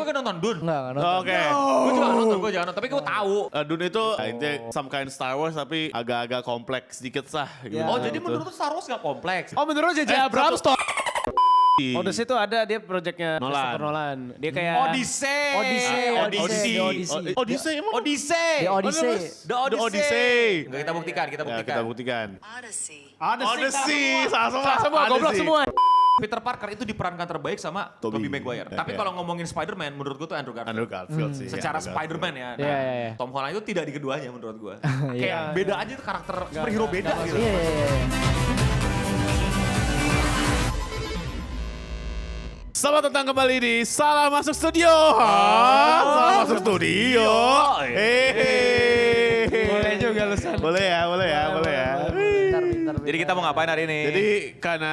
kan nonton Dune? Enggak nonton. Oke. Gue juga nggak nonton, gue jangan nonton. Tapi gue tahu. Dune itu intinya some kind Star Wars tapi agak-agak kompleks sedikit sah. Gitu. Oh jadi menurut lu Star Wars gak kompleks? Oh menurut J.J. Abrams toh. Odyssey itu ada dia proyeknya Nolan. Christopher Nolan. Dia kayak Odyssey. Odyssey emang? Odyssey. The Odyssey. The The Odyssey. Enggak kita buktikan, kita Ya, buktikan. kita buktikan. Odyssey. Odyssey, salah semua goblok Odyssey. semua. Peter Parker itu diperankan terbaik sama Tobey Maguire. Ya, Tapi ya. kalau ngomongin Spider-Man menurut gue tuh Andrew Garfield. Andrew Garfield sih. Secara Andrew Spider-Man ya. Nah, Iya, iya. Tom Holland itu tidak di keduanya menurut gue. Iya. Kayak beda aja tuh karakter superhero beda gitu. Iya, iya, iya. Selamat datang kembali di Salah Masuk Studio. Salah Masuk Studio. Boleh juga lu San. Boleh ya. Pintar. Jadi kita mau ngapain hari ini? Jadi karena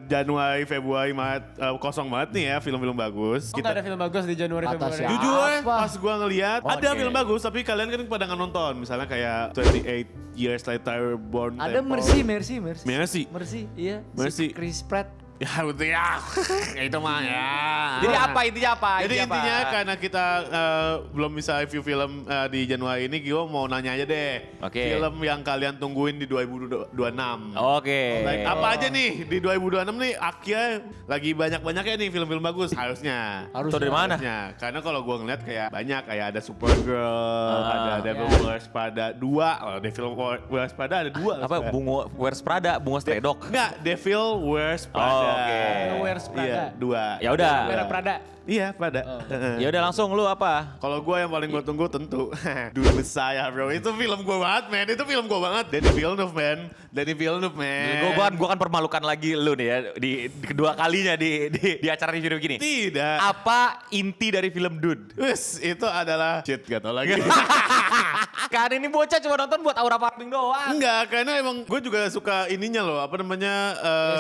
Januari, Februari, Maret kosong banget nih ya film-film bagus. Oh nggak ada film bagus di Januari Kata Februari. siapa? Jujur Apa? pas gua ngeliat ada Oke. film bagus tapi kalian kan pada nggak nonton. Misalnya kayak 28 Years Later, Born Ada Temple. Mercy. Mercy. Iya. Mercy. Si Chris Pratt. Ya betul ya. Itu mah ya. Jadi apa intinya apa? Jadi intinya karena kita belum bisa review film di Januari ini, gue mau nanya aja deh. Oke. Film yang kalian tungguin di 2026. Oke. Like, apa aja nih di 2026 nih akhirnya lagi banyak-banyaknya nih film-film bagus harusnya. Itu dari mana? Harusnya. Karena kalau gue ngeliat kayak banyak kayak ada Supergirl, ada Devil Wears Prada 2. Oh, Devil Wears Prada ada 2. Apa Bunga Wears Prada, Bunga Stray Dog. Enggak, Devil Wears Prada. Oh, oke. Wears Prada. Iya, 2. Ya udah. Merah Prada. Iya, Prada. Ya udah langsung lu apa? Kalau gue yang paling gue tunggu tentu Dune Messiah bro. Itu film gue banget man. Itu film gue banget. Danny Villeneuve man. Gua kan permalukan lagi lu nih ya di kedua kalinya di acara review gini. Tidak. Apa inti dari film Dune? Wis, itu adalah shit gak tau lagi. Kan ini bocah cuma nonton buat aura farming doang. Enggak, karena emang gue juga suka ininya loh. Apa namanya?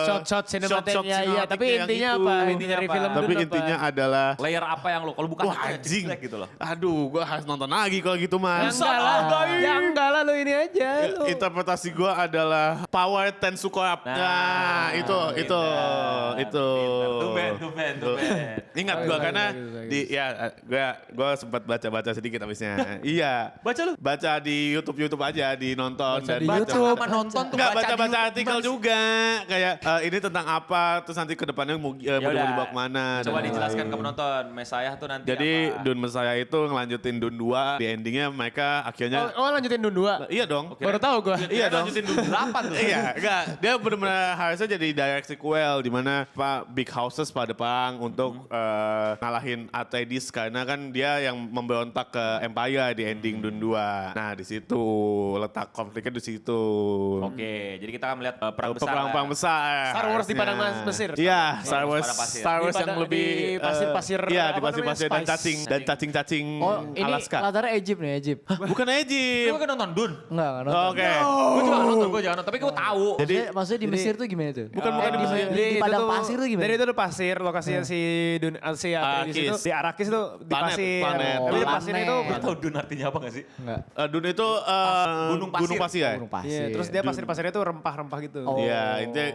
Shot-shot sinematiknya, iya. Tapi sinematiknya yang intinya itu. apa? Intinya Dari apa? film Tapi Dune apa? intinya adalah Layer apa yang lu kalau bukan wah apa ya, anjing. jelek gitu loh. Aduh, gue harus nonton lagi kalau gitu mas. Ya enggak lah. Ya enggak lah lu ini aja. Lu. Interpretasi gue adalah Power Tensu Corp. Nah, itu. Tumben. Ingat gue karena bagus. di ya gue sempat baca-baca sedikit abisnya. Iya. Baca lu? Baca di YouTube aja, di nonton Baca di baca. YouTube. Sama nonton tuh Enggak baca di baca YouTube, artikel Mas. juga kayak ini tentang apa terus nanti ke depannya mau Ya mau udah. dibawa kemana. Coba dan dijelaskan ke lain-lain. penonton. Messiah tuh nanti Jadi apa? Dune Messiah itu ngelanjutin Dune 2 di endingnya mereka akhirnya Oh lanjutin Dune 2. iya dong. Baru tahu gue. Iya dong. Lanjutin Dune 8 tuh. Iya, enggak. Dia benar-benar harusnya jadi direct sequel di mana Pak Big Houses pada perang untuk ngalahin Atreides karena kan dia yang memberontak ke Empire di ending Dune 2. Nah, di situ letak konfliknya di situ. Oke, jadi kita akan melihat perang besar. Perang besar. Star Wars di harusnya. padang Mesir. Iya, Star Wars. Pada pasir. Star Wars Di yang pada- lebih di pasir-pasir, Iya, apa di pasir-pasir namanya, dan spice. cacing Oh ini Alaska. latarnya Egypt nih, Egypt. Bukan Lu Egypt. kan nonton Dune? Enggak nonton. Oke. Gue juga nggak nonton, gue jangan nonton. Tapi gue tahu. Jadi Maksudnya di Mesir tuh gimana tuh? Bukan di Mesir. Di itu padang tuh- pasir tuh gimana? Dari itu tuh pasir, lokasinya si Dune, si Atreides itu. Arrakis. Di Arrakis tuh di Planet, pasir. planet. Tapi di Oh, pasir itu planet. Lu tahu Dune artinya apa gak sih? Enggak. Dune itu Gunung pasir. gunung pasir ya? Gunung pasir. Iya, terus dia pasir-pasirnya tuh rempah-rempah gitu. Oh. Iya, intinya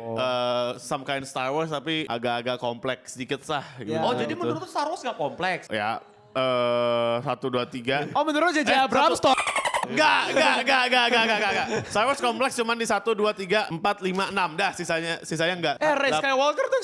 some kind Star Wars tapi agak-agak kompleks sedikit sah. Gitu. Ya. Oh jadi menurut lu Star Wars gak kompleks? Ya, 1, 2, 3. Oh menurut J.J. Abrams toh. Enggak. Star Wars kompleks cuman di 1, 2, 3, 4, 5, 6. Dah sisanya enggak. Ray Skywalker tuh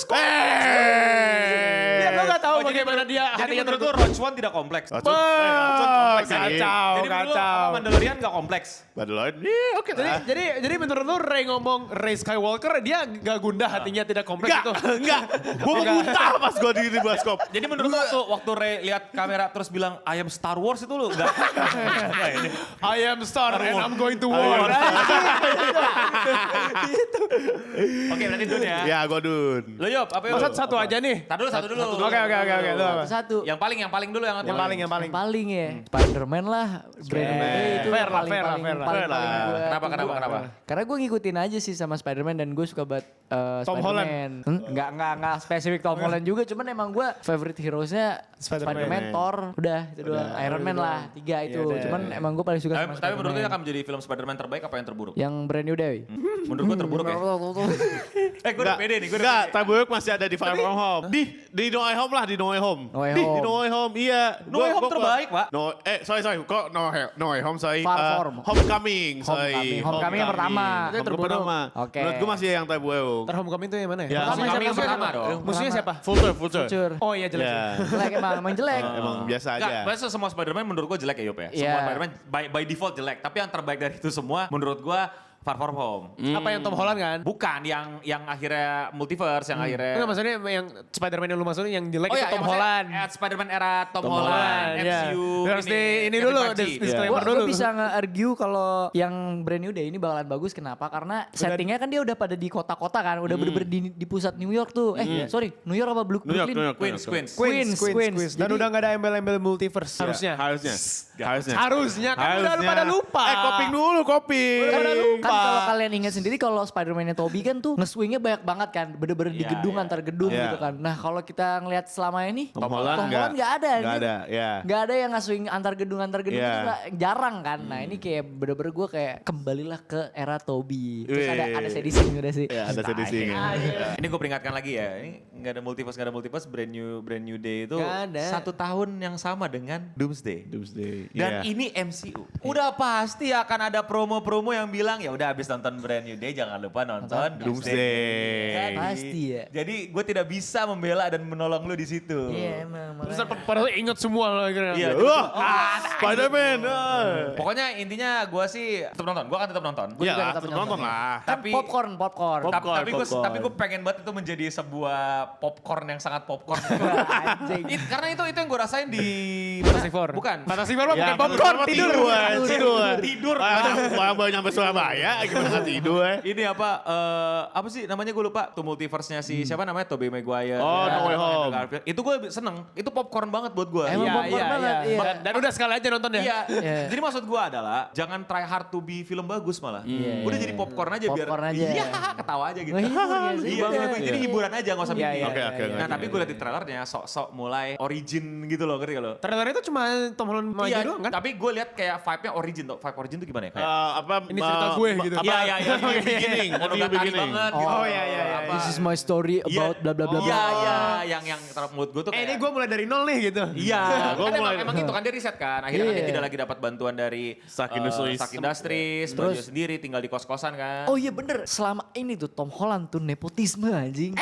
Iya, lo gak tahu bagaimana dia Jadi hatinya menurut lu tertutup. Rogue One tidak kompleks? Racun kompleks sih. Kacau, Jadi menurut lu kacau. apa Mandalorian gak kompleks? Mandalorian, iya oke lah. Jadi menurut lu Ray ngomong Ray Skywalker dia gak gundah hatinya tidak kompleks Enggak, itu. enggak. Gue muntah pas gue di bioskop. Jadi menurut lu waktu Rey lihat kamera terus bilang I am Star Wars itu lu enggak? I am Star and I'm going to war. Oke berarti Dune ya. Ya, gue Dune. Lo Yop, apa Yop? Masa satu aja nih. Satu dulu. Oke. Lu apa? Satu. Yang paling dulu yang Yang paling. Yang paling ya. Spider-Man lah. Brandon Ray itu Fair lah, paling fair lah, fair lah. paling Fair lah. gua Kenapa? tunggu. Karena gue ngikutin aja sih sama Spider-Man dan gue suka banget Tom Spider-Man. Enggak spesifik Tom Holland juga, cuman emang gue favorite heroesnya Spider-Man. Spider-Man, Thor, udah itu doang. Iron Man lah, 3 itu. udah. Cuman emang gue paling suka sama Tapi menurut lu Spider-Man. akan menjadi film Spider-Man terbaik apa yang terburuk? Yang Brand New Day. Menurut gue terburuk ya. Gue udah pede nih, gue udah Enggak, pede. Time Work masih ada di Far From Home. Di No Way Home lah, di No Way Home. No Way Di Home. No Way Home, iya. No Way Home terbaik, Pak. Sorry. Kok No Way Home, sorry. Far From. Homecoming, sorry. Homecoming yang pertama. Itu yang terburuk. pertama. Oke. Menurut gue masih yang Time Work. Homecoming itu yang mana ya? Ya. Pertama Homecoming yang siapa? pertama dong. Musuhnya siapa? Future. Future. Oh iya jelek. Ya. Jelek emang jelek. Emang biasa Enggak, aja. biasa semua Spider-Man menurut gue jelek ya Yop ya. Iya. Semua Spider-Man by default jelek. Tapi yang terbaik dari itu semua menurut gue Far From Home. Apa yang Tom Holland kan? Bukan yang akhirnya multiverse, yang akhirnya... Enggak maksudnya yang Spider-Man yang lu maksudnya yang jelek Oh itu iya, Tom yang maksudnya Holland. Spider-Man era Tom Tom Holland, Holland, ya. MCU. Harus ini dulu, disclaimer Gue dulu. bisa nge-argue kalau yang Brand New Day ini bakalan bagus. Kenapa? Karena settingnya kan dia udah pada di kota-kota kan. Udah bener-bener di pusat New York tuh. Sorry, New York apa New York, Brooklyn? New York. Queens. Dan Jadi- udah gak ada embel-embel multiverse harusnya. Harusnya. Harusnya kan udah pada lupa. Koping dulu, koping. Kan kalau kalian ingat sendiri kalau Spider-Man-nya Tobey kan tuh nge-swingnya banyak banget kan. Bener-bener di Iya, gedung iya. antar gedung Iya. gitu kan. Nah kalau kita ngeliat selama ini Tom Holland nggak ada. Nggak nih. ada, ya. Nggak ada yang nge-swing antar gedung Iya. itu jarang kan. Nah ini kayak bener-bener gue kayak kembalilah ke era Tobey. Terus ada sedising udah sih. Ya, ada sedising. Ini gue peringatkan lagi ya, ini nggak ada multiverse, brand new day itu Nggak ada. 1 tahun yang sama dengan Doomsday. Doomsday. Dan Iya. ini MCU. Udah pasti akan ada promo-promo yang bilang ya udah habis nonton Brand New Day jangan lupa nonton Doomsday. Pasti ya. Jadi gue tidak bisa membela dan menolong lu di situ. Iya emang. Terus makanya. padahal inget semua lah. Iya. Wah, Spider-Man. Pokoknya intinya gue sih tetap nonton. Gue akan tetap nonton. Gua juga Ya, tetap nonton lah. Kan popcorn. Tapi gue pengen banget itu menjadi sebuah popcorn yang sangat popcorn. Anjing. Karena itu yang gue rasain di Fantastic Four. Bukan. Fantastic Four mah Ya, bukan popcorn, tidur. Tidur. Orang baru nyampe Surabaya, gimana tidur ya? Ini apa sih namanya gue lupa. Tuh multiverse-nya siapa namanya Tobey Maguire. Oh, No Way Home. Garfield. Itu gue seneng. Itu popcorn banget buat gue. Emang popcorn banget. Iya. Dan udah sekali aja nonton ya. Iya. Iya. Jadi maksud gue adalah jangan try hard to be film bagus malah. Iya, Udah iya, jadi iya. popcorn aja biar. Popcorn aja. Iya, ketawa aja gitu. Ngehibur ya sih. Iya, Iya. jadi hiburan aja nggak usah Iya, bikin. iya, Oke, oke. Nah, tapi gue liat di trailernya sok-sok mulai origin gitu loh, ngerti gak lo? Trailer itu cuma Tom Holland maju Iya, doang kan? tapi gue liat kayak vibe-nya origin tuh. Vibe origin tuh gimana ya? Kayak Ini cerita gue gitu. Iya, iya, iya. New beginning. New monogatari beginning. banget gitu. Oh, iya, iya, iya. Apa- This is my story about bla bla bla bla. Iya, iya. Yang menurut gue tuh kayak. Ini gue mulai dari nol nih gitu. Iya, Gua kan mulai- emang itu kan dia riset kan. Akhirnya kan dia Iya. tidak lagi dapat bantuan dari Stark Industries. Stark Industries, baju sendiri, tinggal di kos-kosan kan. Oh iya bener, selama ini tuh Tom Holland tuh nepotisme anjing.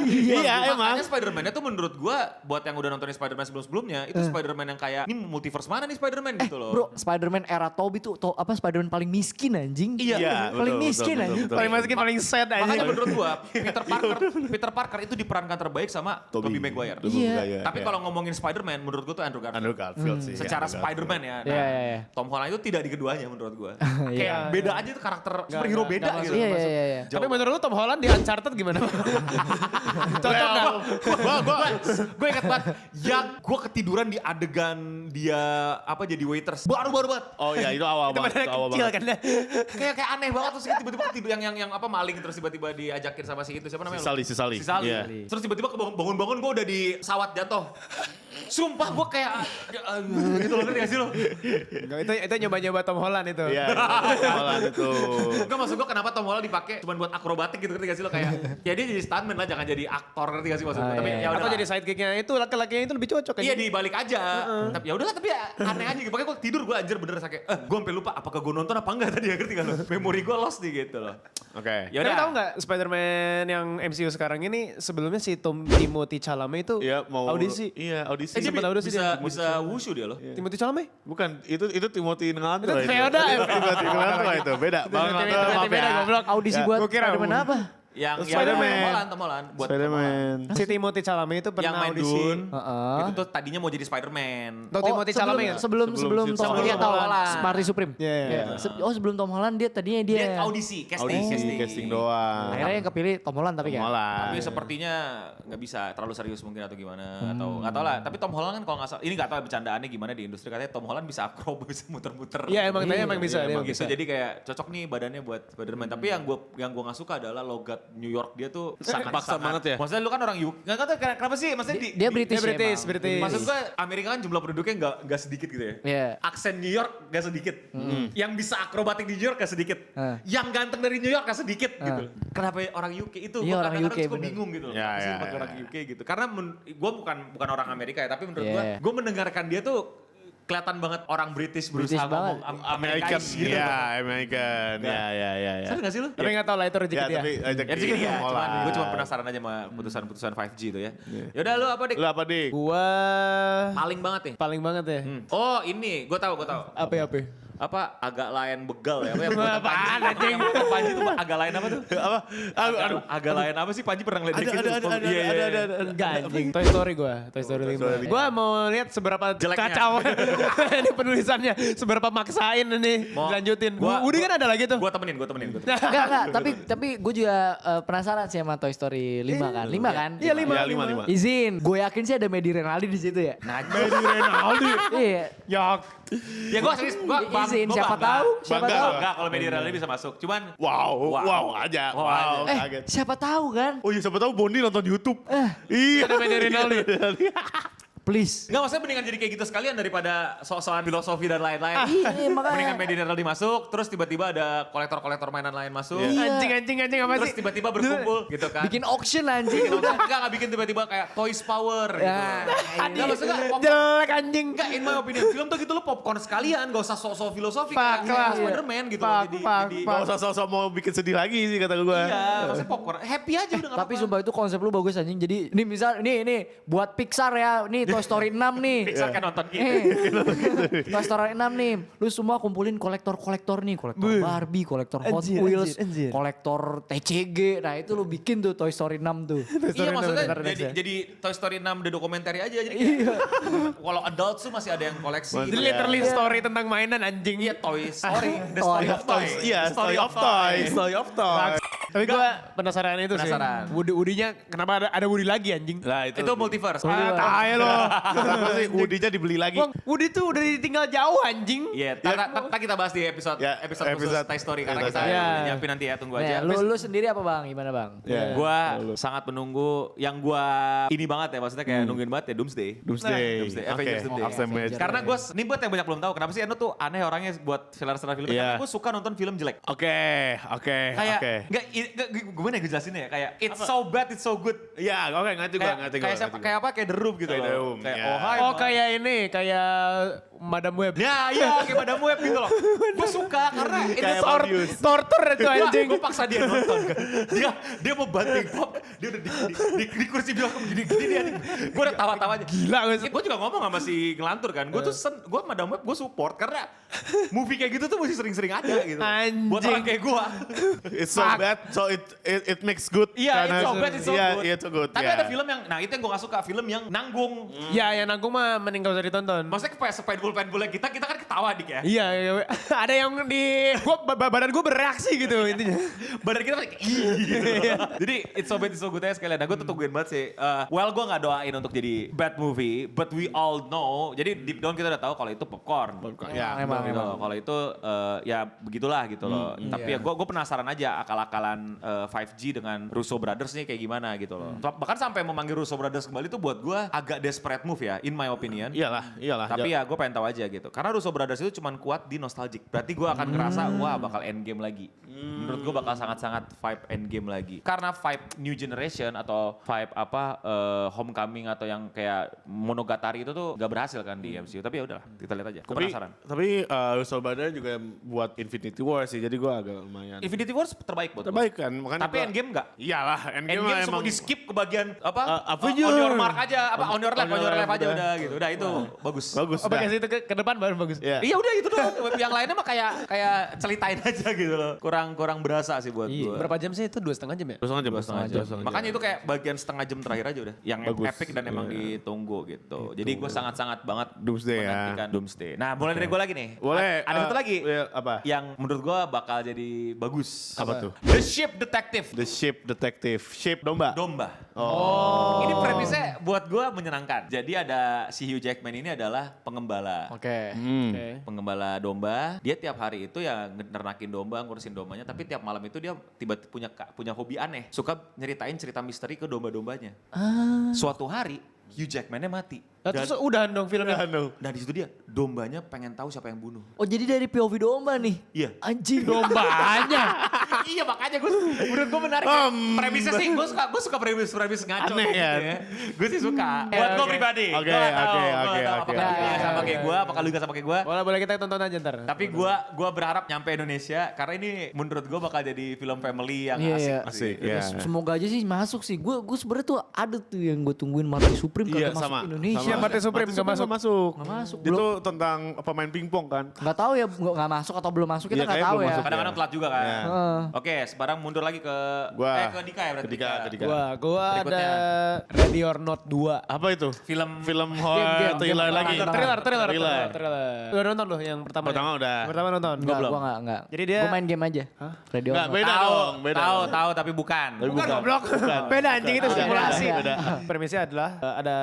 Iya, emang. Makanya Spider-Man-nya tuh menurut gua buat yang udah nontonin Spider-Man sebelum-sebelumnya, itu Spider-Man yang kayak, ini multiverse mana nih Spider-Man gitu loh. Bro, Spider-Man era Tobey tuh Spider-Man paling miskin anjing. Iya, paling miskin anjing. Paling masukin paling sad aja. Makanya menurut gua Peter Parker itu diperankan terbaik sama Tobey Maguire. Iya. Tapi kalau ngomongin Spider-Man menurut gua tuh Andrew Garfield. Andrew Garfield sih. Secara Andrew Spider-Man ya. Nah, Iya, iya, iya. Tom Holland itu tidak di keduanya menurut gua. Iya. Kayak beda aja tuh karakter superhero beda nggak gitu. Iya iya iya. Tapi menurut lu Tom Holland di Uncharted gimana? Cocok gak? Gue ingat banget, yang gue ketiduran di adegan dia apa jadi waiters. Baru banget. Oh iya, itu awal Itu banget. padahal itu awal kecil banget. kan. Kayak aneh banget terus tiba-tiba ketidur yang apa maling terus tiba-tiba diajakin sama si itu siapa namanya? Si Sally. Si Sally. Iya. Terus tiba-tiba bangun-bangun gue udah di sawat jatuh. Sumpah gue kayak gitu loh, ngerti gak sih lo? Itu nyoba-nyoba Tom Holland itu. Iya, Holland itu. Enggak maksud gue kenapa Tom Holland dipakai cuma buat akrobatik gitu, ngerti gak sih lo? Kayak ya dia jadi stuntman lah, jangan jadi aktor, ngerti gak sih maksud gue? Ah, Tapi iya. ya Atau udah. jadi sidekicknya itu laki-lakinya itu lebih cocok kan. Iya dibalik aja. Tapi ya udahlah, tapi ya aneh aja gitu. Pokoknya gue tidur gue anjir bener sakit. Gue sampai lupa apakah gue nonton apa enggak tadi ya, ngerti gak lo? Memori gue lost nih gitu loh. Oke. Ya Tapi udah. tahu nggak Spider-Man yang MCU sekarang ini sebelumnya si Timothy Chalamet itu Iya, mau audisi. Iya, audisi. Dia Sempat audisi dia. bisa wushu dia loh. Timothy Chalamet? Bukan, itu Timothy Ngelantra Itu Feoda ya? Timothy Ngelantra itu, beda. Bang Ngelantra, maaf Beda ya. goblok. Audisi Ya, buat gua kira Spider-Man apa? Yang Spider-Man. Tom Holland buat Spider-Man. Si Timothy Chalamet itu yang pernah main audisi. Dune. Heeh. Itu tuh tadinya mau jadi Spider-Man. Tuh Timothy Chalamet. sebelum Sebelum Tom sebelum Holland Tom Holland. Marty Supreme. Iya, iya. Oh sebelum Tom Holland dia tadinya dia. Dia audisi, Casting doang. Akhirnya yang kepilih Tom Holland tapi kan. Malah. Tapi sepertinya nggak bisa terlalu serius mungkin atau gimana atau nggak tahu lah. Tapi Tom Holland kan kalau nggak salah, ini nggak tahu bercandaannya gimana di industri, katanya Tom Holland bisa akrob, bisa muter-muter. Iya emang tanya emang Iya, bisa. dia emang emang gitu. Jadi kayak cocok nih badannya buat Spider-Man. Tapi yang gua nggak suka adalah logat New York dia tuh Paksa banget ya? Maksudnya lu kan orang UK. Nggak tahu kenapa sih? Maksudnya Dia British ya, British, emang. British. Maksud gue Amerika kan jumlah penduduknya nggak sedikit gitu ya. Iya. Aksen New York nggak sedikit. Yang bisa akrobatik di New York nggak sedikit. Yang ganteng dari New York nggak sedikit gitu. Kenapa orang UK itu? Iya, Gua orang kadang-kadang UK, suka bener. bingung gitu. Ya, Kenapa sih ya, pakai ya, orang ya. UK gitu. Karena gue bukan orang Amerika ya, tapi menurut Iya. gue mendengarkan dia tuh kelihatan banget orang British berusaha ngomong American, Amerikanis gitu. iya American, ya. Sadar gak sih lu? Tapi nggak tahu lah itu rezeki Ya dia. tapi Ya segini ya, sekolah. gue cuma penasaran aja sama putusan-putusan 5G itu ya. Yaudah lu apa Dik? Lu apa dik? Gua Paling banget nih. paling banget ya. Oh ini, gue tahu. Apa? Apa agak lain begal ya? Apa yang buatan Apaan, Panji? Yang buatan Panji tuh agak lain apa tuh? Apa? Aduh. Agak lain apa sih? Panji pernah ngeliat gitu. Ada. Enggak anjing. Toy Story gua. Toy Story 5. Gua mau lihat seberapa Jeleknya. kacau ini penulisannya. Seberapa maksain ini Mau- dilanjutin. gua- Udi kan ada lagi tuh. Gue temenin. Enggak, tapi gue juga penasaran sih sama Toy Story 5 kan. 5 kan? Iya 5. Ya 5. Izin, gue yakin sih ada Medi Renaldi di situ ya. Medi Renaldi. Iya. Yak. Ya gue serius, gue Izin, siapa tahu, siapa Bangga. tahu. Enggak, kalau Medi Renaldi bisa masuk. Cuman, Wow aja. Wow Wow, aja. kaget. Siapa tahu kan? Oh iya siapa tahu Bondi nonton YouTube. Iya. Ada Medi Renaldi. Please. enggak maksudnya mendingan jadi kayak gitu sekalian daripada soal filosofi dan lain-lain. Iya, Mendingan makanya. Medi Renaldi masuk, terus tiba-tiba ada kolektor-kolektor mainan lain masuk. Iya. Anjing apa Terus sih? tiba-tiba berkumpul gitu kan. Bikin auction anjing udah. Enggak bikin tiba-tiba kayak Toys Power gitu. Ya, Enggak maksudnya popcorn. Jelek anjing. Enggak, in my opinion, film tuh gitu lo popcorn sekalian, gak usah sok-sok filosofi Fuck kayak lah. Spider-Man gitu. Fuck. Gak usah sosok mau bikin sedih lagi sih kata gue. Iya, maksudnya popcorn. Happy aja udah gak Tapi apa-apa. sumpah itu konsep lu bagus anjing. Jadi ini misal ini buat Pixar ya. Nih Toy Story 6 nih. Pixar kan nonton gitu. Toy Story 6 nih. Lu semua kumpulin kolektor-kolektor nih. Kolektor Barbie, kolektor Hot Anjir, Wheels, anjir. kolektor TCG. Nah itu lu bikin tuh Toy Story 6 tuh. Iya maksudnya bentar, next ya. jadi Toy Story 6 the documentary aja. Jadi kayak, kalau adult tuh masih ada yang koleksi. Masih gitu. Jadi literally story tentang mainan anjing. Iya Toy Story, the story of toys. Iya, Story of Toys. Story of Toys. Tapi gue penasaran itu Penasaran. sih. Woody-nya kenapa ada Woody lagi anjing? Nah Itu multiverse. Tai lo. Kenapa sih Woody-nya dibeli lagi? Bang, Woody tuh udah ditinggal jauh anjing. Iya, ntar kita bahas di episode Ya, khusus episode Toy Story karena kita Iya. udah nyiapin nanti ya, tunggu aja. Nah, lu sendiri apa bang? Gimana bang? Ya. Gua sangat menunggu yang gua ini banget ya, maksudnya kayak nungguin banget ya Doomsday. Doomsday. Avengers Doomsday. Avengers. Karena gue, ini buat yang banyak belum tahu, kenapa sih Eno tuh aneh orangnya buat seller-seller film. Iya. Karena gue suka nonton film jelek. Oke. Kayak, gimana ya gue jelasin ya, kayak it's so bad, it's so good. Iya, oke ngerti gue, ngerti gue. Kayak apa, kayak The Room gitu Kayak loh. The Room, Kayak, ya. oh hai. Oh kayak ini, kayak Madam Web. Ya, iya, kayak Madam Web gitu loh. Gue suka karena itu Kayak Morbius. Torture itu anjing. Gue paksa dia nonton kan. Dia mau banting pop, dia udah di kursi bioskop gini-gini dia. Gue udah tawa-tawa aja. Gila gue sih. Gue juga ngomong sama si Ngelantur kan. Gue tuh gue Madam Web gue support karena movie kayak gitu tuh mesti sering-sering ada gitu. Anjing. Buat orang kayak gue. It's so bad, so it makes good. Iya, Karena- it's so bad, it's so Iya, good. it's so good. Tapi iya. ada film yang, nah itu yang gue gak suka. Film yang nanggung. Ya yang nanggung mah mending gak usah ditonton. Maksudnya kayak sepainful-painfulnya kita kan ketawa dik ya. Iya, ada yang di badan gue bereaksi gitu intinya. Badan kita kayak gitu. Jadi it's so bad, it's so good aja sekalian. Nah gue tuh tungguin banget sih. Well gue gak doain untuk jadi bad movie. But we all know. Jadi deep down kita udah tahu kalau itu popcorn. Ya, Emang. Gitu. Kalau itu ya begitulah gitu loh. Tapi ya gue penasaran aja akal-akalan 5G dengan Russo Brothers nih kayak gimana gitu loh. Bahkan sampai memanggil Russo Brothers kembali tuh buat gue agak desperate move ya, in my opinion. Iyalah. Tapi ya gue pengen tahu aja gitu. Karena Russo Brothers itu cuman kuat di nostalgic. Berarti gue akan ngerasa wah bakal endgame lagi. Menurut gue bakal sangat-sangat vibe endgame lagi. Karena vibe new generation atau vibe homecoming atau yang kayak Monogatari itu tuh gak berhasil kan di MCU. Tapi ya udahlah, kita lihat aja. Gue penasaran. Tapi Russo Brothers juga buat Infinity War sih, jadi gue agak lumayan. Infinity Wars terbaik buat gue. Terbaik kan, makanya Tapi gua- Endgame enggak. Iyalah, Endgame, Endgame semua emang di skip ke bagian apa? Avengers. On your mark aja, on your left aja udah. udah gitu. Udah itu bagus. bagus. Oh pakai situ ke depan baru bagus. Iya. Iya udah itu doang. Yang lainnya mah kayak celitain aja gitu loh. Kurang berasa sih buat gue. Berapa jam sih itu? 2,5 jam ya? 2,5 jam. Makanya itu kayak bagian setengah jam terakhir aja udah. Yang Bagus. epic dan emang ditunggu gitu. Jadi gue sangat-sangat banget Doomsday ya. menantikan Doomsday. Nah mulai dari gue lagi nih. Boleh, Ada satu lagi. Apa? Yang menurut gue bakal jadi bagus. Apa tuh? The Ship Detective. The Ship Detective. Ship domba. Domba. Oh. Ini premisnya buat gue menyenangkan. Jadi ada si Hugh Jackman ini adalah pengembala. Oke. Hmm. Oke. Pengembala domba. Dia tiap tiap hari itu ya ngernakin domba, ngurusin dombanya, tapi tiap malam itu dia tiba-tiba punya hobi aneh, suka nyeritain cerita misteri ke domba-dombanya. Suatu hari Hugh Jackman-nya mati. Nah, terus udahan dong filmnya. Dan di situ dia dombanya pengen tahu siapa yang bunuh. Oh jadi dari POV domba nih? Iya. Anjing. Dombanya. Iya makanya menurut gue menarik. Premisnya sih gue suka premis ngaco. Aneh ya. Gue sih suka. Buat gue pribadi. Oke. Apakah sama kayak gue, apakah lu juga sama kayak gue. Boleh kita tonton aja ntar. Tapi gue berharap nyampe Indonesia karena ini menurut gue bakal jadi film family yang Iya, asik. Iya. Semoga aja sih masuk sih. Gue sebenarnya tuh ada tuh yang gue tungguin Mati Supreme Iya, kagak masuk sama. Indonesia. Iya, Mati Supreme nggak masuk. Nggak masuk. Itu tentang pemain pingpong kan? Nggak tahu ya nggak masuk atau belum masuk kita Iya, nggak kayaknya tahu belum ya. masuk. Kadang-kadang telat juga kan. Iya. Oke, sekarang mundur lagi ke ke Dika ya berarti. Ke Dika. Gua ada Berikutnya. Ready or Not 2. Apa itu? Film horror thriller lagi. Trailer. Udah nonton loh yang pertama. Pertama udah. Pertama nonton. Enggak, belum. gue enggak. Jadi dia- Gue main game aja. Ready or Enggak, Not. beda dong. Beda. Tahu tapi bukan. Bukan goblok. Beda anjing itu Bukan. simulasi. Beda. Premisnya adalah ada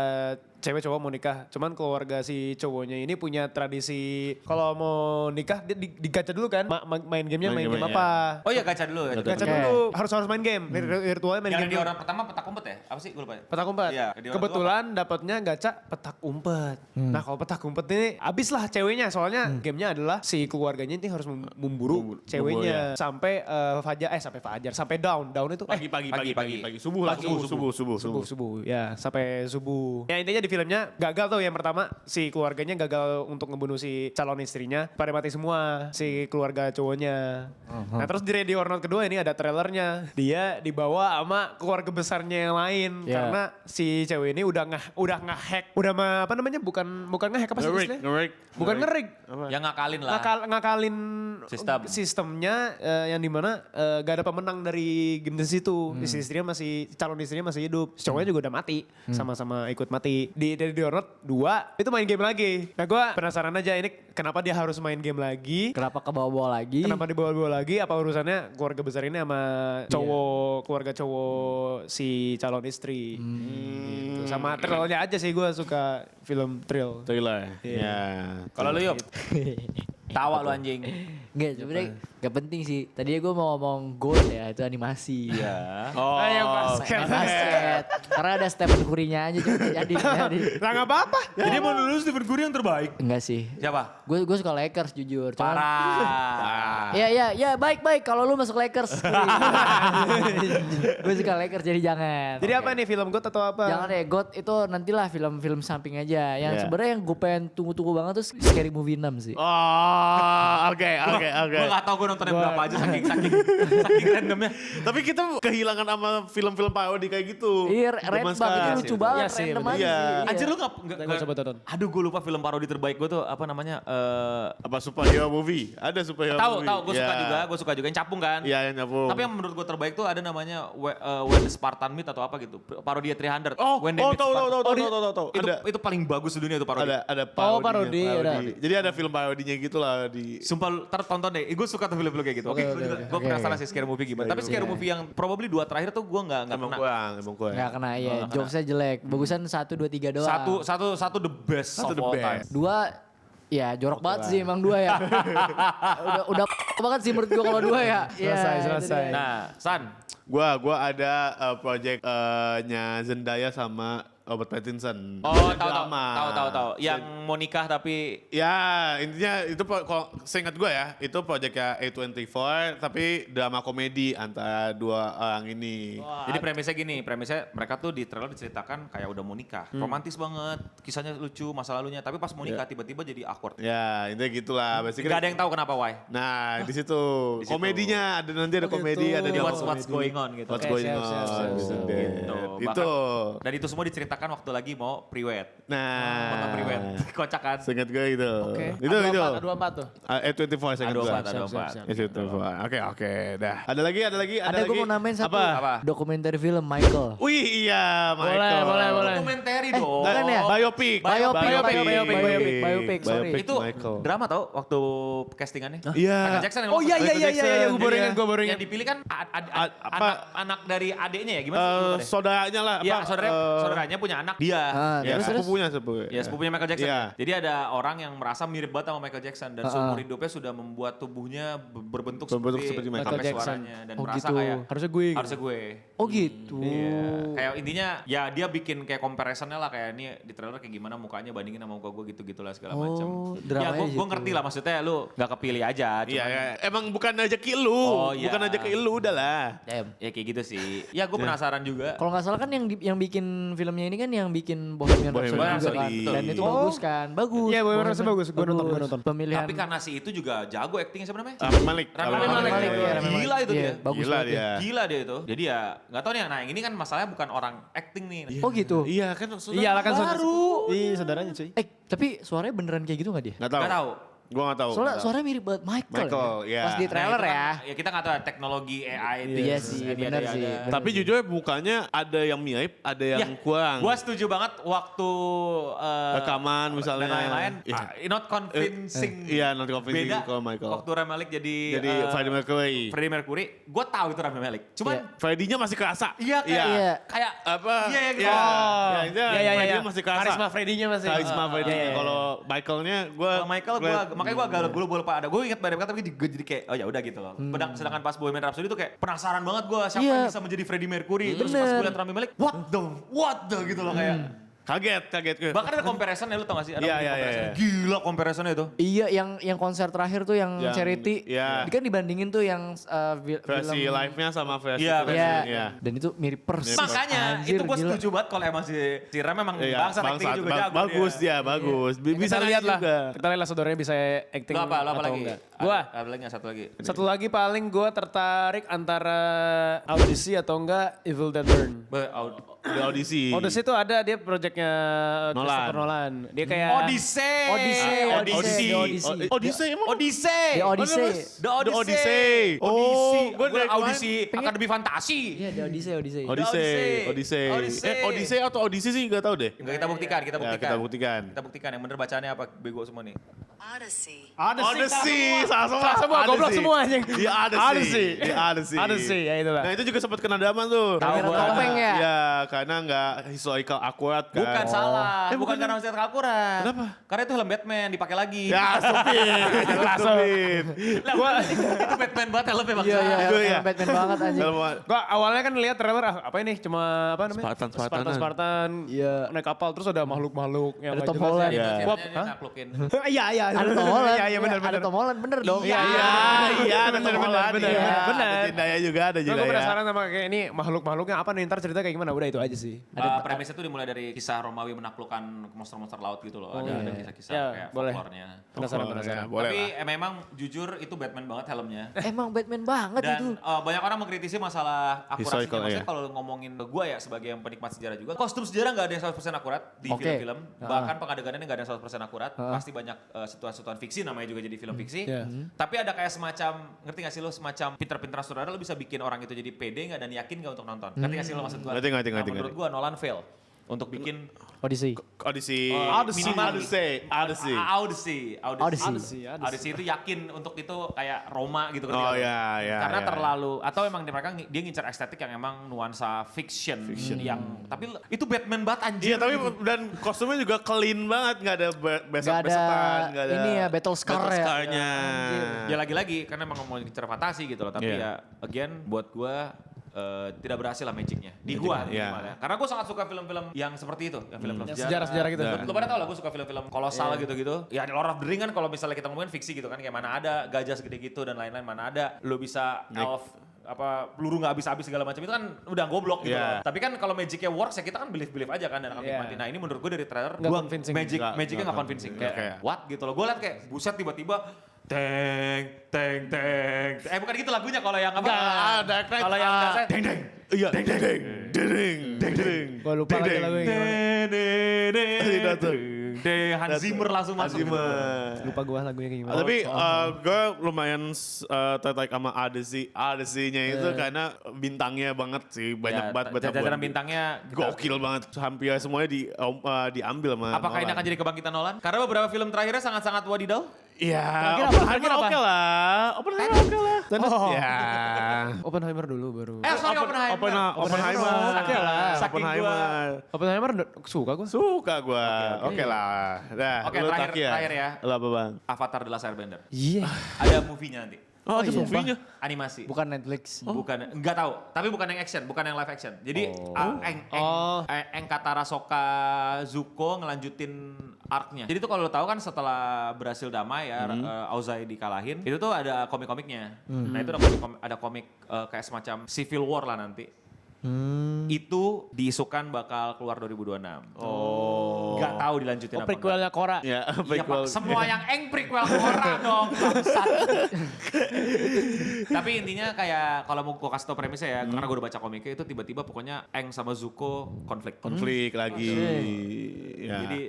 cewek cowok mau nikah. Cuman keluarga si cowoknya ini punya tradisi kalau mau nikah dia digacha dulu kan. Main gamenya main game apa. Oh iya gacha dulu ya. Gacha Oke. dulu. Harus main game. Virtualnya main Yang game di dulu. orang pertama petak umpet ya? Apa sih? Gue lupa. Petak umpet. Iya, di orang Kebetulan dapatnya gacha petak umpet. Nah kalau petak umpet ini abis lah ceweknya. Soalnya gamenya adalah si keluarganya ini harus memburu ceweknya. Sampai fajar. Sampai down. Down itu Pagi. Subuh lah. subuh. Ya sampai subuh. Ya intinya di filmnya gagal tuh yang pertama. Si keluarganya gagal untuk ngebunuh si calon istrinya. Pada mati semua si keluarga cowoknya. Nah terus di Ready or Not kedua ini ada trailernya. Dia dibawa sama keluarga besarnya yang lain. Yeah. Karena si cewek ini udah nge-hack. Apa namanya? Bukan nge-hack apa sih istilahnya? Ngerig. Bukan nge-rig. Yang ngakalin lah. Ngakalin sistemnya yang dimana gak ada pemenang dari game situ. Calon istrinya masih hidup. Si cowoknya juga udah mati. Sama-sama ikut mati. Di Ready or Not 2 itu main game lagi. Nah gue penasaran aja ini kenapa dia harus main game lagi. Kenapa ke bawah-bawah lagi? Kenapa dibawa-bawa lagi? Apa urusannya keluarga besar ini sama keluarga cowok si calon istri? Gitu. Sama thrill-nya aja sih gue suka film thrill. Trailer. Ya. Kalau lu yuk. Tawa lu anjing. Enggak, sebenarnya gak penting sih. Tadinya gue mau ngomong gold ya, itu animasi. Iya. Oh. Yang basket. Main basket. Karena ada Stephen Curry-nya aja jadi. Nah gak apa-apa. Jadi menurut lu Stephen Curry yang terbaik? Enggak sih. Siapa? Gue suka Lakers jujur. Cuman- Parah. Iya, baik. Kalau lu masuk Lakers. Gue suka Lakers jadi jangan. Jadi apa nih film GOT atau apa? Jangan deh, God itu nantilah film-film samping aja. Yang Iya. sebenarnya yang gue pengen tunggu-tunggu banget tuh Scary Movie 6 sih. Oh, oke. Gue gak tau gue nontonnya berapa aja saking randomnya. Tapi kita kehilangan sama film-film parodi kayak gitu. Iya, Zaman Red Bug itu sekarang. lucu banget, Iya sih, random bener. aja Iya. sih. Anjir lu Gak coba tonton. Aduh gue lupa film parodi terbaik gue tuh apa namanya. Apa superhero movie? Ada superhero movie. Tahu gue suka Ya. juga yang capung kan. Iya, yang nyambung. Tapi yang menurut gue terbaik tuh ada namanya When the Spartan Meet atau apa gitu. Parodi 300. Oh, When They Meet Spartan. tahu. Itu paling bagus di dunia itu parodi. Ada Oh, parodinya, parodi, Jadi ada film parodinya gitu lah di. Sumpah lu ntar tonton deh. Gue suka tuh film-film kayak gitu. Oke, gue penasaran sih scary movie gimana. Tapi scary movie yang probably 2 terakhir tuh gue nggak Emang pernah. kurang. Nggak kena, iya. Jokesnya jelek. Bagusan 1, 2, 3 doang. Satu the best Satu of the all best. time. 2, ya jorok banget sih emang 2 ya. udah banget sih menurut gue kalau 2 ya. Selesai. Nah, San. Gua ada project-nya Zendaya sama Robert Pattinson. Oh, Drama. tahu. Yang mau nikah tapi Ya, intinya itu kalau seingat gue ya, itu proyeknya A24 tapi drama komedi antara dua orang ini. jadi premisnya mereka tuh di trailer diceritakan kayak udah mau nikah. Romantis banget, kisahnya lucu, masa lalunya. Tapi pas mau nikah tiba-tiba jadi awkward. Ya, intinya gitulah. Basically. Gak ada yang tahu kenapa why. Nah, di situ Di situ. komedinya nanti ada komedi, ada drama What's komedi. going on gitu. What's Oke, going siap, on. siap, siap, siap. Gitu. Itu. Dan itu semua diceritakan waktu lagi mau pre-wed. Nah, Foto pre-wed. Kocak kan? seingat gue itu. Oke. Itu. Ada 24 tuh. A24 seingat gue. A24. A24. Oke, dah. Ada lagi. Ada gue mau nambahin satu. Apa? Dokumenter film Michael. Wih, iya, Michael. Boleh. Dokumentari dong. bukan ya? Biopic. Biopic, sorry. Itu Michael. drama tau waktu castingannya. Iya. Michael Jackson yang Oh masuk. iya, Michael Jackson. gue baru ingat. Yang dipilih kan apa? anak dari adiknya ya gimana sih? Saudaranya lah. Iya, apa, saudaranya punya punya anak dia. Ya, Terus? sepupunya. Ya sepupunya Michael Jackson. Iya. Jadi ada orang yang merasa mirip banget sama Michael Jackson dan seumur hidupnya sudah membuat tubuhnya berbentuk seperti Michael sampai Jackson. suaranya dan Oh, merasa gitu. kayak Harusnya gue. harusnya gue. Oh gitu. Iya. Kayak intinya ya dia bikin kayak comparisonnya lah kayak ini di trailer kayak gimana mukanya bandingin sama muka gue gitu-gitu lah segala macam. Oh, Ya dramanya gue gitu. ngerti lah maksudnya lu gak kepilih aja. Iya, Cuman, ya. Emang bukan rezeki lu. Oh, iya. Bukan rezeki lu udah lah. Damn. ya kayak gitu sih. Ya gue penasaran juga. Kalau nggak salah kan yang bikin filmnya ini kan yang bikin Bohemian Bohemian Rhapsody juga kan. Rhapsody. Dan itu Oh. bagus kan, bagus. Iya, Bohemian Rhapsody bagus. Gua nonton, gua nonton. Pemilihan. Tapi karena si itu juga jago actingnya siapa namanya? Malik. Rami Kalau Malek. Malik. iya, Rami Malek. Gila itu Iya, dia. bagus Gila banget dia. Gila dia itu. Jadi ya nggak tahu nih. Nah ini kan masalahnya bukan orang acting nih. Oh gitu. Iya kan saudara Iya lah kan baru. Iya saudaranya cuy. Tapi suaranya beneran kayak gitu nggak dia? Nggak tahu. Nggak tahu. Gua nggak tahu. Soalnya suaranya mirip banget Michael. Michael, iya. Pas di trailer Nah, itu ya. kan, ya kita nggak tahu ya, teknologi AI itu. Iya sih, Dia benar ada- sih. ada. Benar Tapi sih. jujur mukanya ada yang mirip, ada yang Ya, kurang. Gua setuju banget waktu Rekaman misalnya. dan lain-lain. Iya. Not convincing. Iya, not convincing Beda kalau Michael. waktu Rami Malek jadi Freddie Mercury. Freddie Mercury. Gue tahu itu Rami Malek. Cuman Freddie-nya masih kerasa. iya kayak Iya. kayak Apa? Iya, iya, Iya. oh. Ya, itu Freddie masih kerasa. Karisma Freddy-nya masih. Karisma Freddie. Iya, iya, iya. Kalau Michael-nya gue. Kalau Michael makanya gue lupa ada. Gue ingat banyak kata tapi gue jadi kayak oh ya udah gitu loh. Sedangkan pas Bohemian Rhapsody itu kayak penasaran banget gue siapa Iya. yang bisa menjadi Freddie Mercury. Terus pas gue liat Rami Malek, what the gitu loh kayak. Kaget gue. Bahkan ada comparison ya lu tau gak sih? Ada Iya, bikin iya, comparison. iya. Gila comparisonnya itu. Iya, yang konser terakhir tuh yang Yang- charity. iya. Kan dibandingin tuh yang Versi film. live-nya sama versi Iya, Iya. Iya. Dan itu mirip persis. Makanya Anjir, itu gue gila. setuju banget kalau emang si Ram emang Iya, bangsa acting juga jago bagus dia. dia, bagus. Bisa Bisa nyanyi lihat lah. juga. Kita lihat lah saudaranya bisa acting Lu apa atau lagi? enggak. Gua Ada lagi nggak satu lagi? satu lagi paling gue tertarik antara Audisi atau enggak Evil Dead Burn. Di audisi. Odyssey itu ada dia projectnya Nolan. Christopher Nolan. Dia kayak Odyssey. Odyssey, Odyssey. Odyssey. Odyssey emang? Odyssey. The Odyssey. The The Odyssey. Odyssey. Odyssey. Oh, gua Gua dari audisi Akademi Fantasi. Iya, The Odyssey. Odyssey. Odyssey. Odyssey. Odyssey. Odyssey atau Odyssey sih gak tahu deh. Enggak kita buktikan, kita Ya, buktikan. kita buktikan. Kita buktikan yang bener bacaannya apa bego semua nih. Odyssey. Odyssey, salah semua. Salah semua, goblok Odyssey. semua anjing. Iya, Odyssey. Iya, Odyssey. Odyssey, ya itulah. Nah itu juga sempat kena drama tuh. Tahu gua. Topeng ya? Iya, karena nggak historical akurat kan. Bukan salah, bukan bukan karena masih akurat. Kenapa? Karena itu helm Batman dipakai lagi. Ya, stupid. Stupid. Lah, itu Batman banget helmnya bang. Iya, iya, Itu ya. Batman banget anjing. Kalau mau- Gua awalnya kan lihat trailer apa ini cuma apa namanya? Spartan-Spartanan. Spartan. Iya. Naik kapal terus ada makhluk-makhluk yang Ada nggak Tom jelas Holland. ya. Iya. Bob, naklukin. Iya iya. Ada Tom Holland. Iya iya benar Ada benar. Tom Holland, bener dong. Iya, iya, ada bener, Tom Holland, bener, iya. bener. Ada Zendaya juga, ada juga Gue ya. penasaran sama kayak ini makhluk-makhluknya apa nih ntar cerita kayak gimana udah itu aja sih. Premisnya tuh dimulai dari kisah Romawi menaklukkan monster-monster laut gitu loh. Ada kisah-kisah Ya, kayak boleh. folklore-nya. Penasaran Oh, penasaran. ya, boleh Tapi lah. memang jujur itu Batman banget helmnya. Emang Batman banget Dan itu. banyak orang mengkritisi masalah akurasinya. Historical, Maksudnya iya. kalau ngomongin ke gue ya sebagai yang penikmat sejarah juga. Kostum sejarah nggak ada yang 100% akurat di Oke. film-film. Bahkan pengadegannya nggak ada yang 100% akurat. Pasti banyak situasi-situasi fiksi namanya juga jadi film fiksi. Iya. Tapi ada kayak semacam, ngerti gak sih lo semacam pinter-pinter sutradara lo bisa bikin orang itu jadi pede nggak dan yakin nggak untuk nonton. Ngerti gak sih lo maksud gue? Ngerti. Menurut gue Nolan fail untuk bikin Odyssey. Odyssey. minimal Odyssey. Odyssey. Odyssey itu yakin untuk itu kayak Roma gitu. Oh ngerti gak lo? ya, ya. Karena ya. terlalu atau emang mereka dia ngincar estetik yang emang nuansa fiction, yang tapi itu Batman banget anjir. Iya tapi dan kostumnya juga clean banget, nggak ada Gak besok-besokan, ada ini ya battle scar ya. scarnya. Ya lagi-lagi karena emang mau ngincar fantasi gitu loh. Tapi Iya. ya again buat gua tidak berhasil lah magicnya. Di gua Iya. minimal ya. Karena gua sangat suka film-film yang seperti itu, yang film-film Yang sejarah-sejarah gitu. Lu pada tau lah gua suka film-film kolosal gitu-gitu. Ya ada Lord of the Ring kan kalau misalnya kita ngomongin fiksi gitu kan kayak mana ada gajah segede gitu dan lain-lain, mana ada lu bisa elf apa peluru nggak habis-habis segala macam itu kan udah goblok gitu. Iya. loh. Tapi kan kalau magicnya works ya kita kan believe aja kan dan akan Iya. nikmati. Nah ini menurut gue dari trailer Nggak gua convincing. magicnya Nggak nggak convincing. convincing. Kayak Kayak- what gitu loh. Gue liat kayak buset tiba-tiba teng. Bukan gitu lagunya kalau yang apa? Nggak, Dark Knight. Kalau yang Dark Knight, deng deng. Iya, deng. Gue lupa lagi lagunya gimana. Tidak tuh. Hans Zimmer langsung masuk. Gitu. Lupa gue lagunya kayak gimana. Tapi gue lumayan tertarik sama Odyssey-nya itu karena bintangnya banget sih, banyak banget. Jajaran bintangnya. Gokil banget, hampir semuanya diambil sama Apakah ini Nolan. akan jadi kebangkitan Nolan? Karena beberapa film terakhirnya sangat-sangat wadidaw. Iya, Kira-kira Oppenheimer apa? oke lah. Oppenheimer oke lah. Ya. Oppenheimer dulu baru. Sorry Oppenheimer. Oppenheimer. Oke lah. Saking Oppenheimer. Oppenheimer suka gue. Suka gua. Oke lah. Nah, Oke, lu terakhir ya. Lu apa bang? Avatar The Last Airbender. Iya. Ada movie-nya nanti. Oh, ada iya. movie-nya. Animasi. Bukan Netflix. Bukan, enggak tahu. Tapi bukan yang action, bukan yang live action. Jadi Eng Katara Sokka Zuko ngelanjutin arc-nya. Jadi tuh kalau lo tahu kan setelah berhasil damai ya, Aozai dikalahin, itu tuh ada komik-komiknya. Nah itu ada komik kayak semacam Civil War lah nanti. Itu diisukan bakal keluar 2026. Oh. Nggak tahu dilanjutin apa enggak. Prequelnya Korra. Ya, Iya, prequel. Pak. Semua yang Eng prequel Korra dong, bangsat. Tapi intinya kayak kalau mau gue kasih tau premisnya ya, karena gue udah baca komiknya itu tiba-tiba pokoknya Eng sama Zuko konflik. Konflik lagi. Ya. Jadi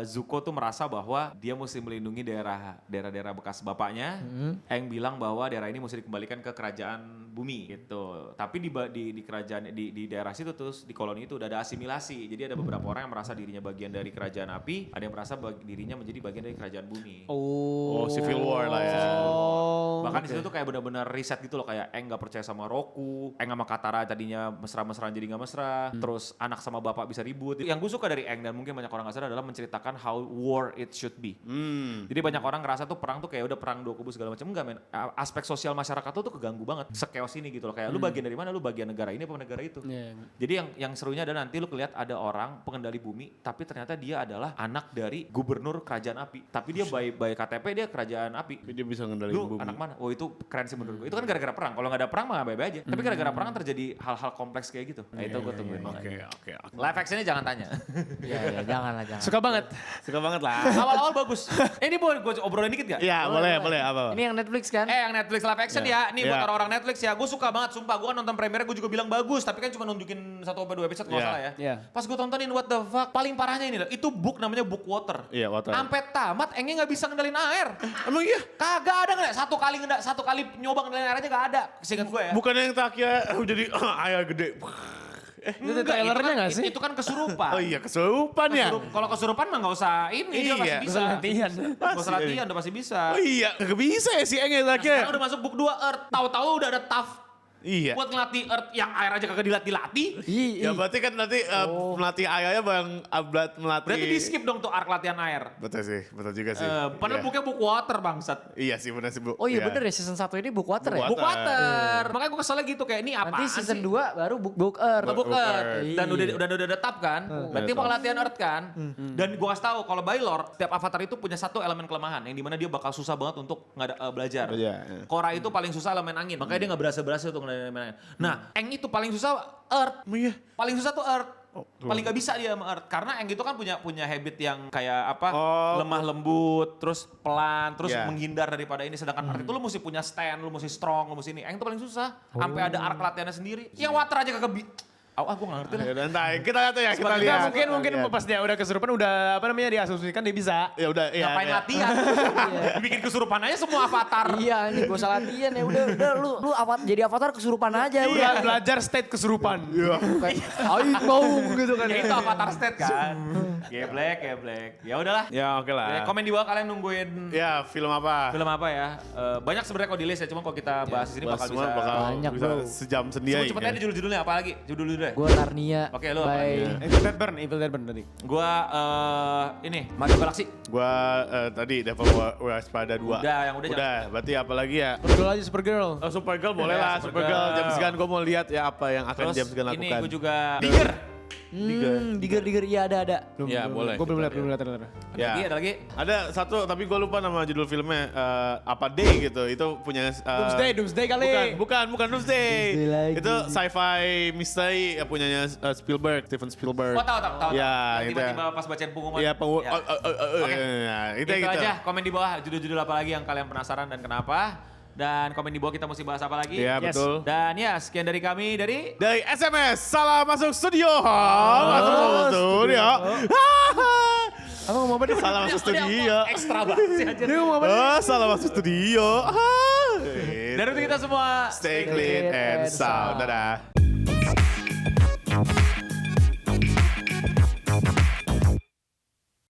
Zuko tuh merasa bahwa dia mesti melindungi daerah-daerah bekas bapaknya. Eng bilang bahwa daerah ini mesti dikembalikan ke kerajaan bumi gitu. Tapi di kerajaan di daerah situ terus di koloni itu udah ada asimilasi. Jadi ada beberapa orang yang merasa dirinya bagian dari kerajaan api, ada yang merasa dirinya menjadi bagian dari kerajaan bumi. Oh, Civil War lah ya. Bahkan di situ tuh kayak benar-benar riset gitu loh, kayak Eng gak percaya sama Roku, Eng sama Katara tadinya mesra-mesraan jadi gak mesra, terus anak sama bapak bisa ribut. Yang gue suka dari Eng dan mungkin banyak orang gak sadar adalah menceritakan how war it should be. Jadi banyak orang ngerasa tuh perang tuh kayak udah perang dua kubu segala macam, enggak men. Aspek sosial masyarakat tuh keganggu banget, sekeos ini gitu loh, kayak lu bagian dari mana, lu bagian negara ini apa negara itu. Jadi yang serunya adalah nanti lu lihat ada orang pengendali bumi, tapi ternyata dia adalah anak dari gubernur kerajaan api, tapi dia by KTP dia kerajaan api. Dia bisa ngendaliin Lu bumi. anak mana? Oh itu keren sih menurut gue. Itu kan gara-gara perang. Kalau nggak ada perang mah baik-baik aja. Tapi gara-gara perang terjadi hal-hal kompleks kayak gitu. Nah itu gue tungguin banget. Oke. Live actionnya jangan tanya. Iya, janganlah jangan. Suka banget. Suka banget lah. Awal-awal bagus. Ini boleh gue obrolin dikit gak? Iya, boleh apa? Ini yang Netflix kan? Yang Netflix live action ya. Nih buat Ya. orang-orang Netflix ya. Gue suka banget sumpah. Gue kan nonton premiere gue juga bilang bagus. Tapi kan cuma nunjukin 1-2 episode kalau Ya. salah ya. Ya. Pas gue tontonin what the fuck. Paling parahnya ini loh. Itu book namanya Book Water. Iya, Water. Sampai tamat Engnya nggak bisa ngendalin air. Emang iya? Kagak ada nggak? Satu kali nyoba ngendalin air aja nggak ada. Seingat gue ya. Bukannya yang terakhir jadi air gede. Itu trailernya nggak sih? Itu kan kesurupan. Oh iya, kesurupan ya? Kalau kesurupan mah nggak usah ini, dia pasti Iya. bisa. Latihan. Nggak usah latihan, udah pasti bisa. Oh iya, nggak bisa ya si Eng ya Sekarang terakhir. udah masuk book 2 Earth, tahu-tahu udah ada Tough. Iya. Buat ngelatih Earth yang air aja kagak dilatih-latih. Ya berarti kan nanti melatih airnya bang Ablat melatih. Berarti di skip dong tuh arc latihan air. Betul sih, betul juga sih. Padahal Iya. booknya book water bangsat. Iya sih benar sih bu. Oh iya Iya. bener ya season 1 ini Book Water ya? Book Book water. Makanya gue keselnya gitu kayak ini apa Nanti season 2 baru Book Earth. Book Earth. Earth. Dan udah ada tab kan. Berarti bakal latihan Earth kan. Dan gue kasih tahu kalau by lore setiap avatar itu punya satu elemen kelemahan yang dimana dia bakal susah banget untuk belajar. Iya. Korra itu paling susah elemen angin. Makanya dia nggak berhasil untuk ngelain elemen angin. Nah, Eng itu paling susah Earth. Iya. Paling susah tuh Earth. Paling gak bisa dia sama Earth. Karena Eng itu kan punya habit yang kayak apa, lemah lembut, terus pelan, terus Yeah. menghindar daripada ini. Sedangkan Earth itu lu mesti punya stand, lu mesti strong, lu mesti ini. Eng itu paling susah. Sampai ada arc latihannya sendiri. Yang water aja kagak gue gak ngerti lah. Ya udah entar kita lihat ya, kita Sebagai- lihat. Mungkin Iya. pas dia udah kesurupan udah apa namanya diasumsikan dia bisa. Ya udah, iya. Ngapain iya. latihan? Bikin kesurupan aja semua avatar. Iya ini gak usah latihan ya udah lu jadi avatar kesurupan aja udah. Udah belajar state kesurupan. Aing mau gitu kan. Ya itu avatar state kan. Geblek. Ya udahlah. Ya oke lah. Komen di bawah kalian nungguin Ya film apa? film apa ya. Banyak sebenarnya kalau di list ya, cuma kalau kita bahas di sini Bahas bakal semua bisa. Banyak, bisa bro. sejam sendiri. Cepet aja judul-judulnya apa lagi? Judul-judulnya. Gue Narnia. Oke, lu apa? by Evil Dead Burn tadi. Gua ini Mario Galaxy. Gua tadi Devil Wears Prada 2. Udah, yang udah Udah, berarti apa lagi ya? Supergirl aja Supergirl. Oh, Supergirl boleh Ya, lah, Supergirl. Supergirl. James Gunn gue mau lihat ya apa yang akan Terus James Gunn ini lakukan. gue juga Digger. Digger iya ada. Ya, boleh. Gue belum lihat trailer. Ya. Ada lagi. Ada satu tapi gue lupa nama judul filmnya apa Day gitu. Itu punya Doomsday kali. Bukan Doomsday. Doomsday lagi. Itu sci-fi misteri punyanya Steven Spielberg. Oh tahu. Ya, Yang itu tiba-tiba pas bacain pengumuman. Iya, Ya. Oke. itu Itu gitu. aja komen di bawah judul-judul apa lagi yang kalian penasaran dan kenapa. Dan komen di bawah kita mesti bahas apa lagi. Iya, Yes. betul. Dan ya sekian dari kami dari Dari SMS, salah masuk studio. Masuk studio. Apa ngomong apa dia? Salah masuk studio. Ekstra banget sih aja. Dia ngomong apa dia? Salah masuk studio. Dan untuk kita semua Stay clean and sound. Dadah.